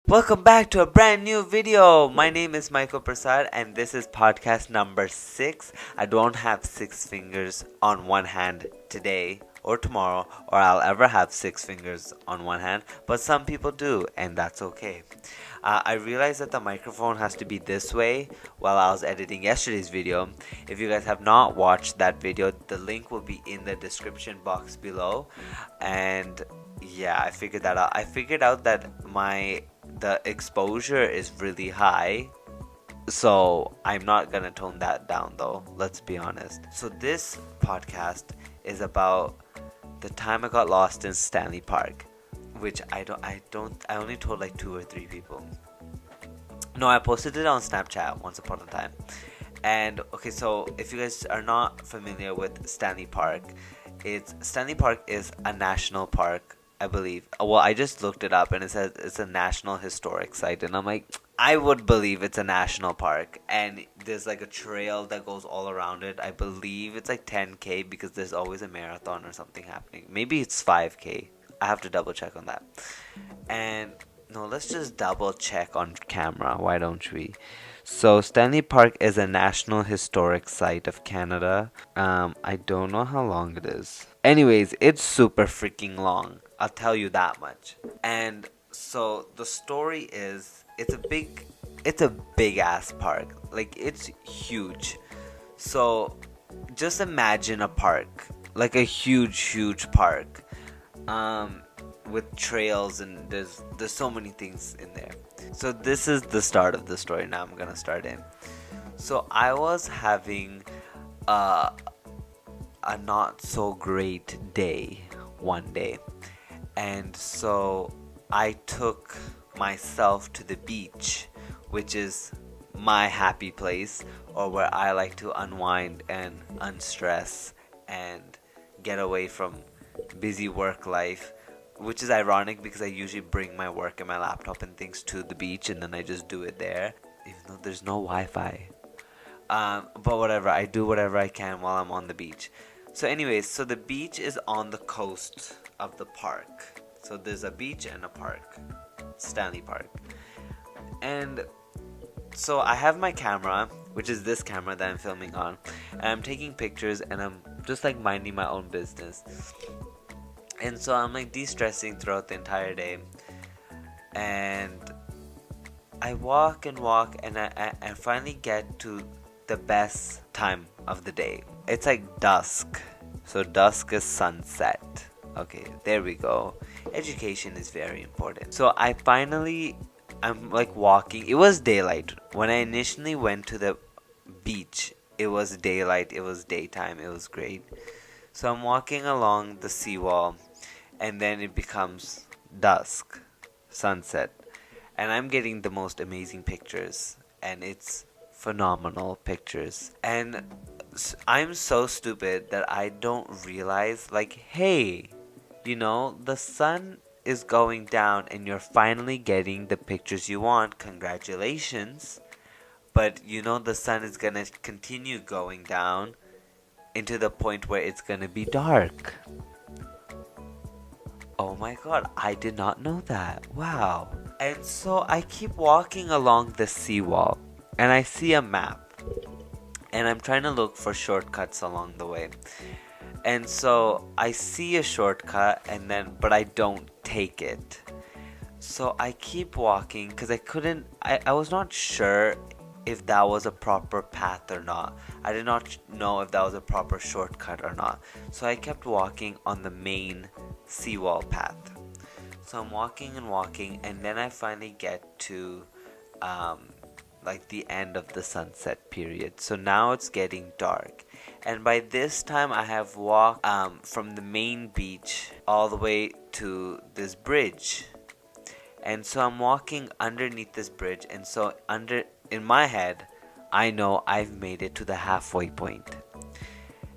Welcome back to a brand new video. My name is Michael Prasad and this is podcast number 6. I don't have 6 fingers on one hand today or tomorrow, or I'll ever have 6 fingers on one hand, but some people do, and that's okay. I realized that the microphone has to be this way while I was editing yesterday's video. If you guys have not watched that video, the link will be in the description box below. And yeah, I figured that out. I figured out that the exposure is really high, so I'm not gonna tone that down though, let's be honest. So this podcast is about the time I got lost in Stanley Park, which I only told like 2 or 3 people. No, I posted it on Snapchat once upon a time. And okay, so if you guys are not familiar with Stanley Park, Stanley Park is a national park, I believe. Well, I just looked it up and it says it's a national historic site, and I'm like, I would believe it's a national park. And there's like a trail that goes all around it. I believe it's like 10K because there's always a marathon or something happening. Maybe it's 5K. I have to double check on that. And no, let's just double check on camera. Why don't we? So Stanley Park is a National Historic Site of Canada. I don't know how long it is. Anyways, it's super freaking long. I'll tell you that much. And so the story is, it's a big ass park. Like, it's huge. So just imagine a park, like a huge park, with trails, and there's so many things in there. So this is the start of the story. Now I'm gonna start in. So I was having a not so great day one day, and so I took myself to the beach, which is my happy place, or where I like to unwind and unstress and get away from busy work life. Which is ironic because I usually bring my work and my laptop and things to the beach, and then I just do it there, even though there's no Wi-Fi. But whatever, I do whatever I can while I'm on the beach. So anyways, so the beach is on the coast of the park. So there's a beach and a park, Stanley Park. And so I have my camera, which is this camera that I'm filming on, and I'm taking pictures, and I'm just like minding my own business. And so I'm like de-stressing throughout the entire day, and I walk and I finally get to the best time of the day. It's like dusk. So dusk is sunset. Okay, there we go. Education is very important. So I'm like walking. It was daylight. When I initially went to the beach, it was daylight, it was daytime, it was great. So I'm walking along the seawall, and then it becomes dusk, sunset, and I'm getting the most amazing pictures, and it's phenomenal pictures. And I'm so stupid that I don't realize, like, hey, the sun is going down and you're finally getting the pictures you want. Congratulations. But the sun is gonna continue going down into the point where it's gonna be dark. Oh my god, I did not know that. Wow. And so I keep walking along the seawall, and I see a map, and I'm trying to look for shortcuts along the way. And so I see a shortcut, but I don't take it. So I keep walking because I was not sure if that was a proper path or not. I did not know if that was a proper shortcut or not. So I kept walking on the main seawall path. So I'm walking, and then I finally get to like the end of the sunset period. So now it's getting dark. And by this time I have walked from the main beach all the way to this bridge. And so I'm walking underneath this bridge, and so in my head, I know I've made it to the halfway point.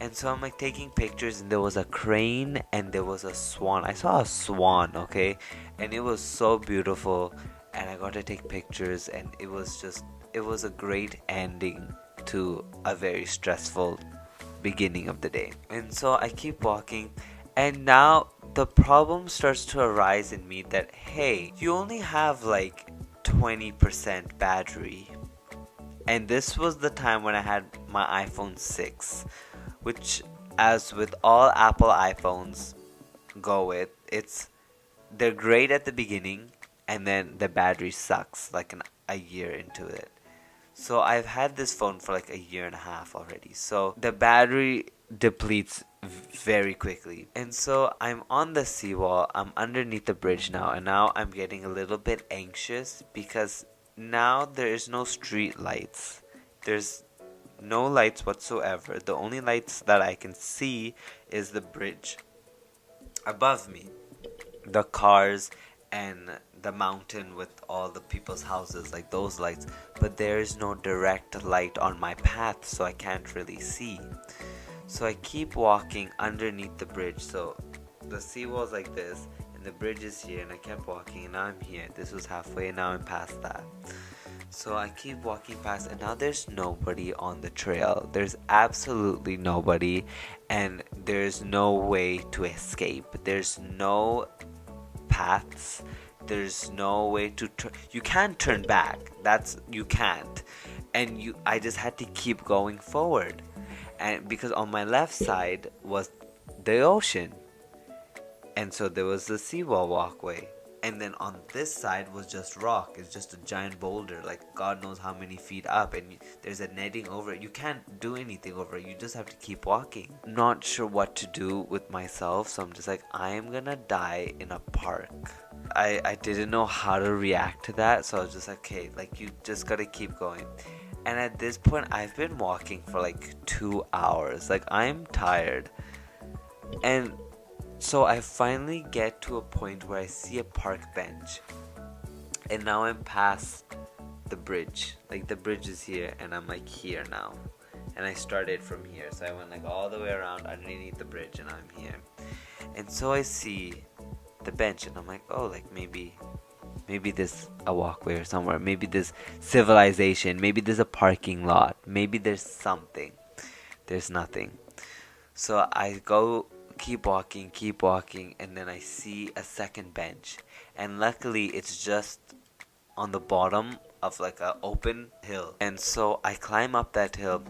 And so I'm like taking pictures, and there was a crane and there was a swan. I saw a swan, okay? And it was so beautiful, and I got to take pictures, and it was a great ending to a very stressful beginning of the day. And so I keep walking, and now the problem starts to arise in me that, hey, you only have like 20% battery. And this was the time when I had my iPhone 6, which, as with all Apple iPhones go with, they're great at the beginning, and then the battery sucks like a year into it. So I've had this phone for like a year and a half already. So the battery depletes very quickly. And so I'm on the seawall, I'm underneath the bridge now, and now I'm getting a little bit anxious because now there is no street lights. There's no lights whatsoever. The only lights that I can see is the bridge above me, the cars, and the mountain with all the people's houses, like those lights. But there is no direct light on my path, so I can't really see. So I keep walking underneath the bridge. So the seawall's like this, and the bridge is here, and I kept walking, and now I'm here. This was halfway, and now I'm past that. So I keep walking past, and now there's nobody on the trail. There's absolutely nobody, and there's no way to escape. There's no paths. There's no way to you can't turn back. You can't. And I just had to keep going forward. And because on my left side was the ocean. And so there was the seawall walkway. And then on this side was just rock. It's just a giant boulder, like God knows how many feet up. And there's a netting over it. You can't do anything over it. You just have to keep walking. Not sure what to do with myself. So I'm just like, I am gonna die in a park. I didn't know how to react to that. So I was just like, okay, like you just gotta keep going. And at this point, I've been walking for like 2 hours. Like I'm tired. And so I finally get to a point where I see a park bench, and now I'm past the bridge. Like the bridge is here, and I'm like here now. And I started from here, so I went like all the way around underneath the bridge, and I'm here. And so I see the bench, and I'm like, oh, like maybe there's a walkway or somewhere. Maybe there's civilization. Maybe there's a parking lot. Maybe there's something. There's nothing. So I keep walking, and then I see a second bench, and luckily it's just on the bottom of like an open hill. And so I climb up that hill,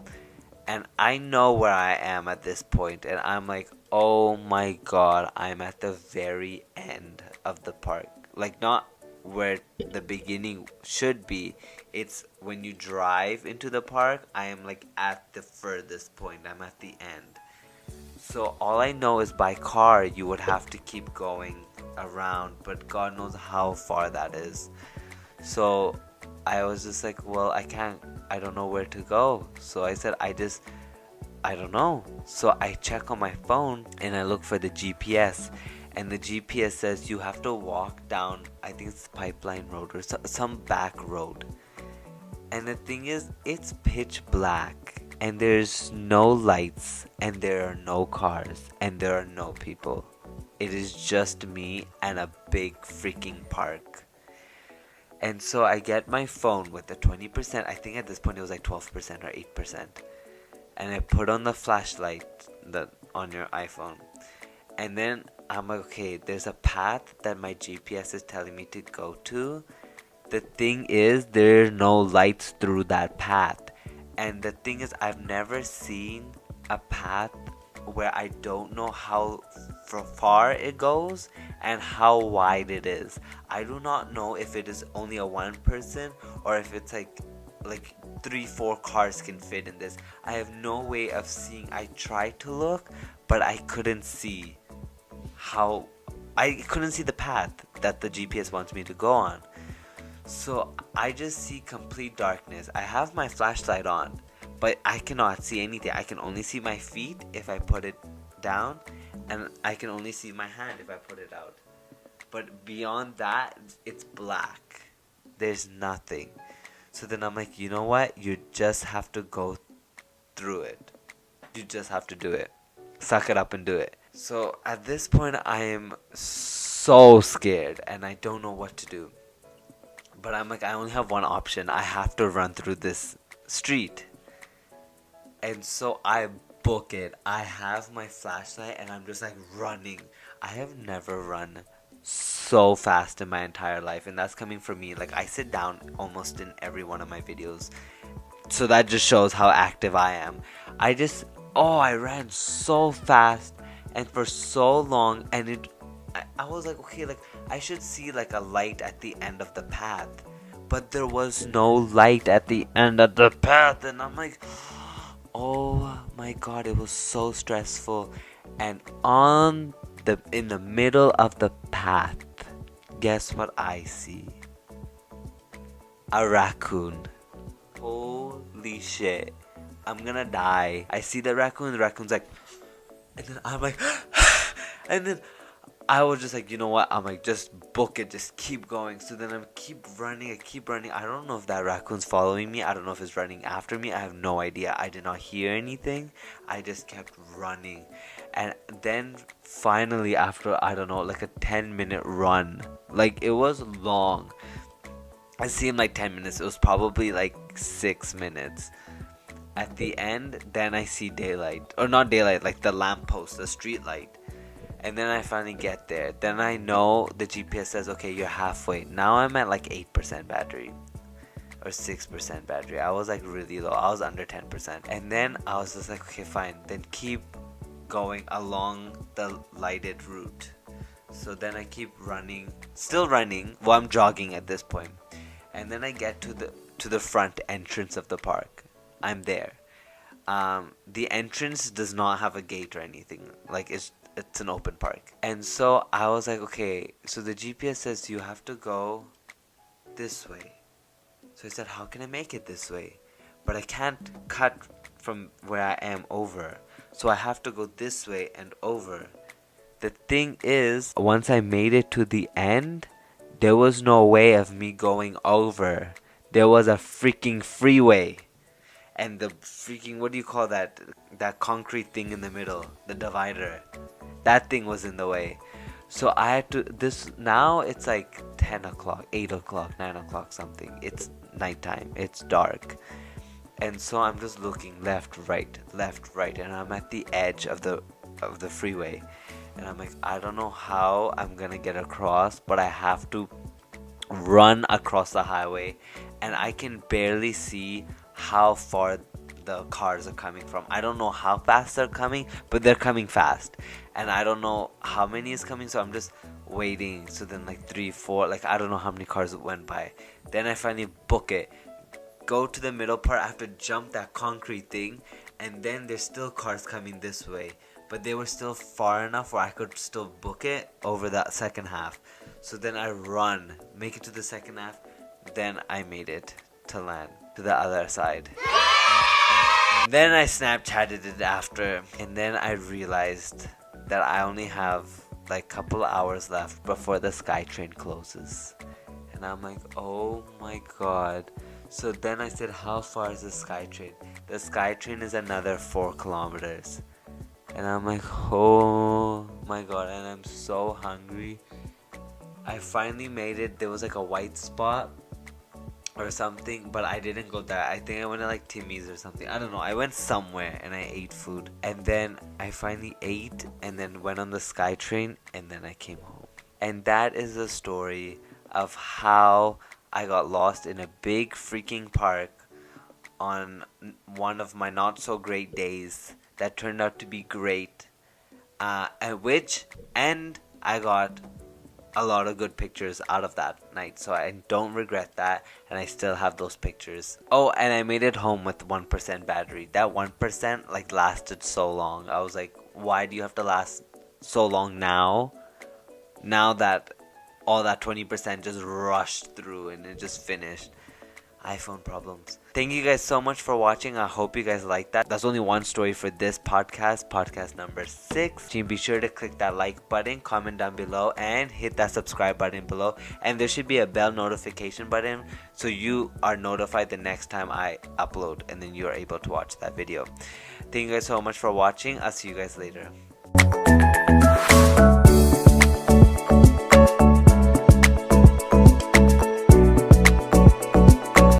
and I know where I am at this point, and I'm like, oh my god, I'm at the very end of the park. Like not where the beginning should be. It's when you drive into the park, I am like at the furthest point. I'm at the end. So all I know is by car you would have to keep going around, but God knows how far that is. So I was just like, well, I don't know where to go. So I said, I don't know. So I check on my phone and I look for the GPS, and the GPS says you have to walk down, I think it's Pipeline Road or some back road. And the thing is, it's pitch black. And there's no lights, and there are no cars, and there are no people. It is just me and a big freaking park. And so I get my phone with the 20%, I think at this point it was like 12% or 8%. And I put on the flashlight on your iPhone. And then I'm like, okay, there's a path that my GPS is telling me to go to. The thing is, there are no lights through that path. And the thing is, I've never seen a path where I don't know how far it goes and how wide it is. I do not know if it is only a one person or if it's like 3-4 cars can fit in this. I have no way of seeing. I tried to look, but I couldn't see the path that the GPS wants me to go on. So I just see complete darkness. I have my flashlight on, but I cannot see anything. I can only see my feet if I put it down, and I can only see my hand if I put it out. But beyond that, it's black. There's nothing. So then I'm like, you know what? You just have to go through it. You just have to do it. Suck it up and do it. So at this point, I am so scared, and I don't know what to do. But I'm like, I only have one option. I have to run through this street. And so I book it. I have my flashlight and I'm just like running. I have never run so fast in my entire life, and that's coming from me. Like, I sit down almost in every one of my videos, so that just shows how active I am. I ran so fast and for so long, and I was like, okay, like, I should see like a light at the end of the path, but there was no light at the end of the path, and I'm like, oh my god, it was so stressful. And in the middle of the path, guess what I see? A raccoon. Holy shit. I'm gonna die. I see the raccoon's like, and then I'm like, and then I was just like, you know what? I'm like, just book it, just keep going. So then I keep running. I don't know if that raccoon's following me. I don't know if it's running after me. I have no idea. I did not hear anything. I just kept running. And then finally, after, I don't know, like a 10-minute run, like, it was long. It seemed like 10 minutes. It was probably like 6 minutes. At the end, then I see daylight. Or not daylight, like the lamppost, the street light. And then I finally get there. Then I know the GPS says, okay, you're halfway. Now I'm at like 8% battery. Or 6% battery. I was like really low. I was under 10%. And then I was just like, okay, fine. Then keep going along the lighted route. So then I keep running. Still running. Well, I'm jogging at this point. And then I get to the front entrance of the park. I'm there. The entrance does not have a gate or anything. Like, it's an open park. And so I was like, okay, so the GPS says you have to go this way. So I said, how can I make it this way? But I can't cut from where I am over. So I have to go this way and over. The thing is, once I made it to the end, there was no way of me going over. There was a freaking freeway. And the freaking, what do you call that? That concrete thing in the middle, the divider. That thing was in the way. So I had to, now it's like 10 o'clock, 8 o'clock, 9 o'clock something. It's nighttime, it's dark. And so I'm just looking left, right. And I'm at the edge of the freeway. And I'm like, I don't know how I'm gonna get across, but I have to run across the highway. And I can barely see how far the cars are coming from. I don't know how fast they're coming, but they're coming fast. And I don't know how many is coming, so I'm just waiting. So then like 3, 4, like I don't know how many cars went by. Then I finally book it. Go to the middle part, I have to jump that concrete thing, and then there's still cars coming this way. But they were still far enough where I could still book it over that second half. So then I run, make it to the second half, then I made it to land to the other side. Then I Snapchatted it after, and then I realized that I only have like a couple hours left before the SkyTrain closes. And I'm like, oh my god. So then I said, how far is the SkyTrain? The SkyTrain is another 4 kilometers. And I'm like, oh my god, and I'm so hungry. I finally made it. There was like a white spot or something, but I didn't go there. I think I went to like Timmy's or something. I don't know. I went somewhere and I ate food. And then I finally ate and then went on the SkyTrain and then I came home. And that is the story of how I got lost in a big freaking park on one of my not so great days that turned out to be great. And I got a lot of good pictures out of that night, so I don't regret that, and I still have those pictures. Oh, and I made it home with 1% battery. That 1% like lasted so long. I was like, why do you have to last so long now that all that 20% just rushed through and it just finished? iPhone problems. Thank you guys so much for watching. I hope you guys liked that. That's only one story for this podcast number 6. Be sure to click that like button, comment down below, and hit that subscribe button below. And there should be a bell notification button so you are notified the next time I upload, and then you are able to watch that video. Thank you guys so much for watching. I'll see you guys later.